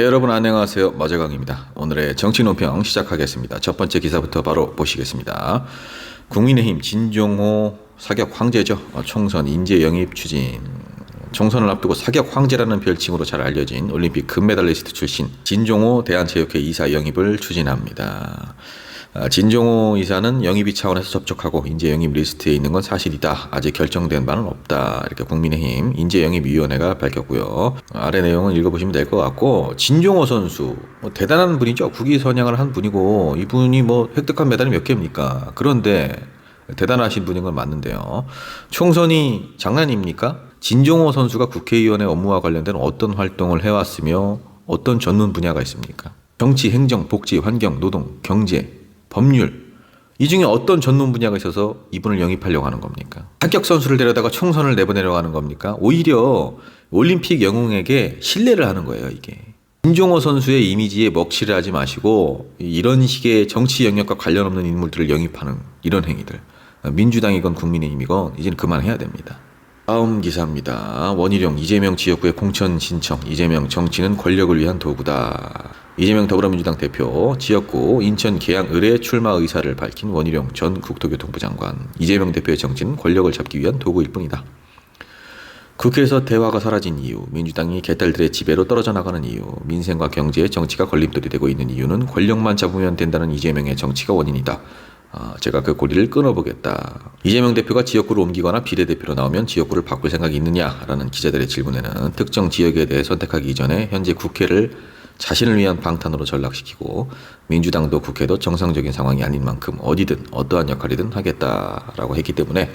네, 여러분 안녕하세요. 마재강입니다. 오늘의 정치논평 시작하겠습니다. 첫 번째 기사부터 바로 보시겠습니다. 국민의힘 진종호 사격 황제죠. 총선 인재 영입 추진. 총선을 앞두고 사격 황제라는 별칭으로 잘 알려진 올림픽 금메달리스트 출신 진종호 대한체육회 이사 영입을 추진합니다. 진종호 이사는 영입이 차원에서 접촉하고 인재 영입 리스트에 있는 건 사실이다. 아직 결정된 바는 없다. 이렇게 국민의힘 인재영입위원회가 밝혔고요. 아래 내용은 읽어보시면 될 것 같고, 진종호 선수 대단한 분이죠. 국위선양을 한 분이고 이분이 획득한 메달이 몇 개입니까? 그런데 대단하신 분인 건 맞는데요. 총선이 장난입니까? 진종호 선수가 국회의원의 업무와 관련된 어떤 활동을 해왔으며 어떤 전문 분야가 있습니까? 정치, 행정, 복지, 환경, 노동, 경제, 법률, 이 중에 어떤 전문 분야가 있어서 이분을 영입하려고 하는 겁니까? 합격 선수를 데려다가 총선을 내보내려고 하는 겁니까? 오히려 올림픽 영웅에게 신뢰를 하는 거예요, 이게. 김종호 선수의 이미지에 먹칠을 하지 마시고 이런 식의 정치 영역과 관련 없는 인물들을 영입하는 이런 행위들, 민주당이건 국민의힘이건 이제는 그만해야 됩니다. 다음 기사입니다. 원희룡 이재명 지역구의 공천 신청. 이재명 정치는 권력을 위한 도구다. 이재명 더불어민주당 대표 지역구 인천 계양 을의 출마 의사를 밝힌 원희룡 전 국토교통부 장관. 이재명 대표의 정치는 권력을 잡기 위한 도구일 뿐이다. 국회에서 대화가 사라진 이유, 민주당이 개딸들의 지배로 떨어져 나가는 이유, 민생과 경제에 정치가 걸림돌이 되고 있는 이유는 권력만 잡으면 된다는 이재명의 정치가 원인이다. 제가 그 고리를 끊어보겠다. 이재명 대표가 지역구를 옮기거나 비례대표로 나오면 지역구를 바꿀 생각이 있느냐라는 기자들의 질문에는 특정 지역에 대해 선택하기 이전에 현재 국회를 자신을 위한 방탄으로 전락시키고 민주당도 국회도 정상적인 상황이 아닌 만큼 어디든 어떠한 역할이든 하겠다라고 했기 때문에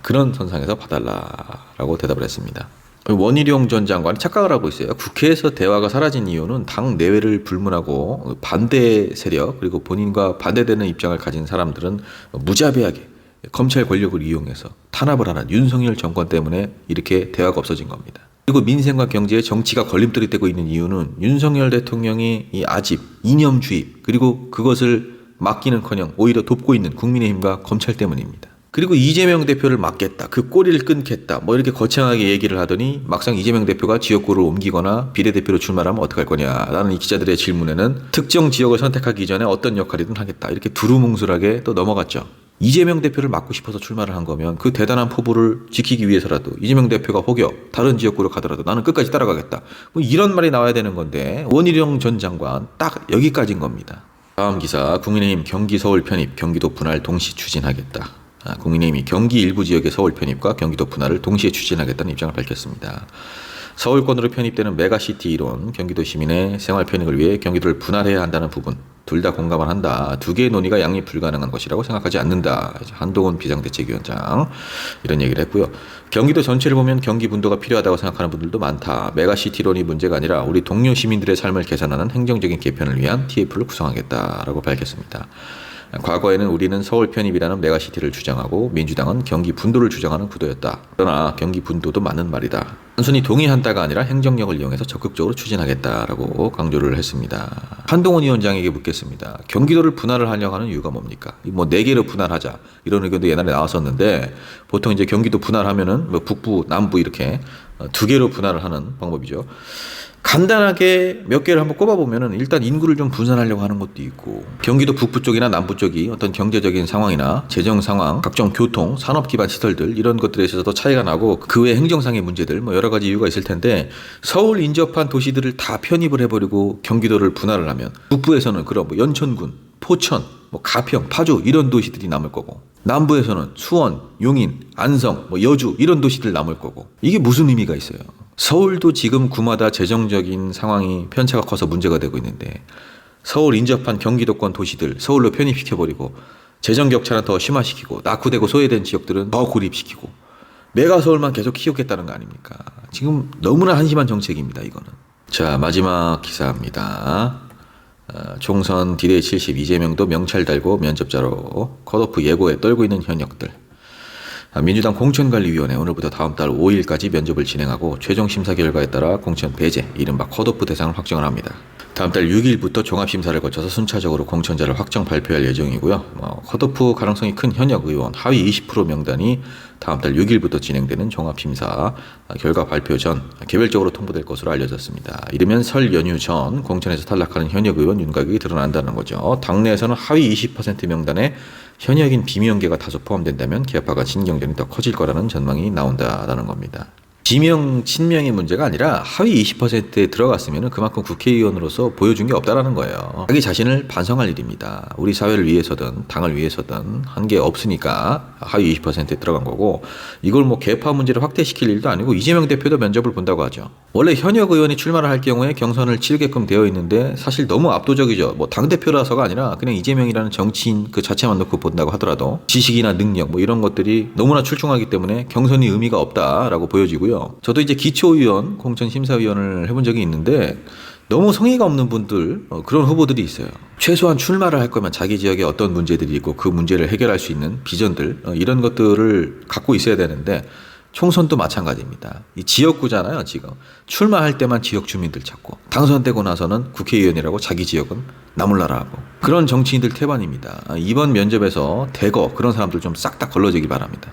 그런 선상에서 봐달라라고 대답을 했습니다. 원희룡 전 장관이 착각을 하고 있어요. 국회에서 대화가 사라진 이유는 당 내외를 불문하고 반대 세력 그리고 본인과 반대되는 입장을 가진 사람들은 무자비하게 검찰 권력을 이용해서 탄압을 하는 윤석열 정권 때문에 이렇게 대화가 없어진 겁니다. 그리고 민생과 경제에 정치가 걸림돌이 되고 있는 이유는 윤석열 대통령이 이 아집, 이념 주입 그리고 그것을 막기는커녕 오히려 돕고 있는 국민의힘과 검찰 때문입니다. 그리고 이재명 대표를 막겠다, 그 꼬리를 끊겠다, 이렇게 거창하게 얘기를 하더니 막상 이재명 대표가 지역구를 옮기거나 비례대표로 출마하면 어떡할 거냐라는 이 기자들의 질문에는 특정 지역을 선택하기 전에 어떤 역할이든 하겠다, 이렇게 두루뭉술하게 또 넘어갔죠. 이재명 대표를 막고 싶어서 출마를 한 거면 그 대단한 포부를 지키기 위해서라도 이재명 대표가 혹여 다른 지역구로 가더라도 나는 끝까지 따라가겠다, 이런 말이 나와야 되는 건데 원희룡 전 장관 딱 여기까지인 겁니다. 다음 기사, 국민의힘 경기 서울 편입, 경기도 분할 동시 추진하겠다. 국민의힘이 경기 일부 지역의 서울 편입과 경기도 분할을 동시에 추진하겠다는 입장을 밝혔습니다. 서울권으로 편입되는 메가시티 이론, 경기도 시민의 생활 편익을 위해 경기도를 분할해야 한다는 부분 둘 다 공감을 한다. 두 개의 논의가 양립 불가능한 것이라고 생각하지 않는다. 한동훈 비상대책위원장 이런 얘기를 했고요. 경기도 전체를 보면 경기 분도가 필요하다고 생각하는 분들도 많다. 메가시티론이 문제가 아니라 우리 동료 시민들의 삶을 개선하는 행정적인 개편을 위한 TF를 구성하겠다라고 밝혔습니다. 과거에는 우리는 서울 편입이라는 메가시티를 주장하고 민주당은 경기 분도를 주장하는 구도였다. 그러나 경기 분도도 맞는 말이다. 단순히 동의한다가 아니라 행정력을 이용해서 적극적으로 추진하겠다라고 강조를 했습니다. 한동훈 위원장에게 묻겠습니다. 경기도를 분할을 하려고 하는 이유가 뭡니까? 4개로 분할하자 이런 의견도 옛날에 나왔었는데 보통 이제 경기도 분할하면은 북부, 남부 이렇게 2개로 분할을 하는 방법이죠. 간단하게 몇 개를 한번 꼽아보면은 일단 인구를 좀 분산하려고 하는 것도 있고, 경기도 북부 쪽이나 남부 쪽이 어떤 경제적인 상황이나 재정 상황, 각종 교통, 산업 기반 시설들 이런 것들에 있어서도 차이가 나고 그 외 행정상의 문제들 여러 가지 이유가 있을 텐데 서울 인접한 도시들을 다 편입을 해버리고 경기도를 분할을 하면 북부에서는 그런 연천군, 포천, 가평, 파주 이런 도시들이 남을 거고 남부에서는 수원, 용인, 안성, 여주 이런 도시들 남을 거고 이게 무슨 의미가 있어요? 서울도 지금 구마다 재정적인 상황이 편차가 커서 문제가 되고 있는데 서울 인접한 경기도권 도시들 서울로 편입시켜버리고 재정 격차는 더 심화시키고 낙후되고 소외된 지역들은 더 고립시키고 메가서울만 계속 키우겠다는 거 아닙니까? 지금 너무나 한심한 정책입니다, 이거는. 자, 마지막 기사입니다. 총선 D-70 이재명도 명찰 달고 면접자로 컷오프 예고에 떨고 있는 현역들. 민주당 공천관리위원회 오늘부터 다음 달 5일까지 면접을 진행하고 최종 심사 결과에 따라 공천 배제, 이른바 컷오프 대상을 확정을 합니다. 다음 달 6일부터 종합심사를 거쳐서 순차적으로 공천자를 확정 발표할 예정이고요. 컷오프 가능성이 큰 현역 의원 하위 20% 명단이 다음 달 6일부터 진행되는 종합심사 결과 발표 전 개별적으로 통보될 것으로 알려졌습니다. 이르면 설 연휴 전 공천에서 탈락하는 현역 의원 윤곽이 드러난다는 거죠. 당내에서는 하위 20% 명단에 현역인 비명계가 다소 포함된다면 개파가 진경전이 더 커질 거라는 전망이 나온다는 겁니다. 지명, 친명의 문제가 아니라 하위 20%에 들어갔으면 그만큼 국회의원으로서 보여준 게 없다라는 거예요. 자기 자신을 반성할 일입니다. 우리 사회를 위해서든 당을 위해서든 한 게 없으니까 하위 20%에 들어간 거고, 이걸 뭐 개파 문제를 확대시킬 일도 아니고 이재명 대표도 면접을 본다고 하죠. 원래 현역 의원이 출마를 할 경우에 경선을 치르게끔 되어 있는데 사실 너무 압도적이죠. 뭐 당대표라서가 아니라 그냥 이재명이라는 정치인 그 자체만 놓고 본다고 하더라도 지식이나 능력 뭐 이런 것들이 너무나 출중하기 때문에 경선이 의미가 없다라고 보여지고요. 저도 이제 기초의원, 공천심사위원을 해본 적이 있는데 너무 성의가 없는 분들, 그런 후보들이 있어요. 최소한 출마를 할 거면 자기 지역에 어떤 문제들이 있고 그 문제를 해결할 수 있는 비전들, 이런 것들을 갖고 있어야 되는데 총선도 마찬가지입니다. 이 지역구잖아요, 지금. 출마할 때만 지역 주민들 찾고 당선되고 나서는 국회의원이라고 자기 지역은 나몰라라 하고, 그런 정치인들 태반입니다. 이번 면접에서 대거 그런 사람들 좀 싹 다 걸러지길 바랍니다.